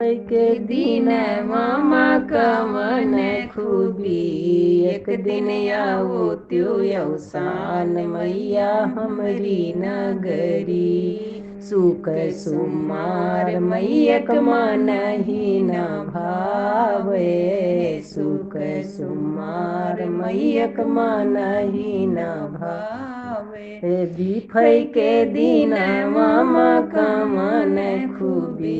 के दिन मामा कमन खूबी, एक दिन आओ त्यो अवसान मैया हमरी नगरी। सुख सुमार मैयक मन ही न भावे, सुख सुमार मैयक मन ही न भावे। बिफई के दिन मामा कमन खूबी,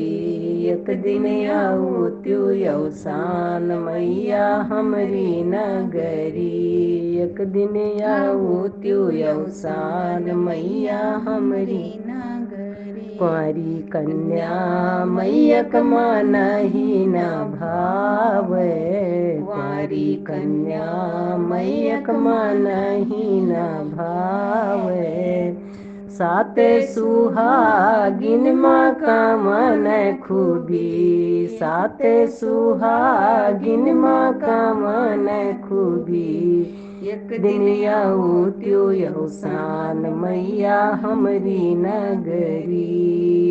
एक दिन आऊ त्यो अवसान मैया हमरी नगरी। एक दिन आऊ त्यो अवसान मैया हमरी नगरी। कुंवारी कन्या मैयक मन ही न भावे, कुंवारी कन्या मैयक मन ही न भावे। साते सुहागिन माँ का मन खूबी, साते सुहागिन माँ का मन खूबी। एक दिन आऊ त्यो अवसान मैया हमरी नगरी।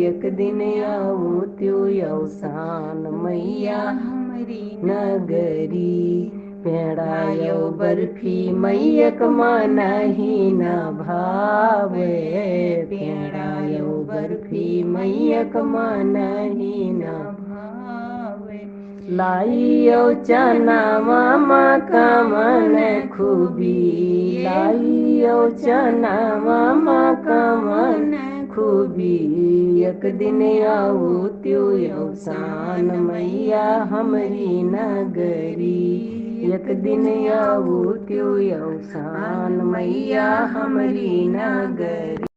एक दिन आऊ त्यो अवसान मैया हमरी नगरी। पेड़ायो बर्फी मैयक मन ही न भावे, पेड़ायो बर्फी मैयक मन ही न भावे। लाइयो चना मामा का मन खूबी, लाइयो चना मामा का मन खूबी। एक दिन आऊ त्यो अवसान मैया हमरी नगरी। एक दिन आऊ त्यो अवसान मैया हमरी नगरी।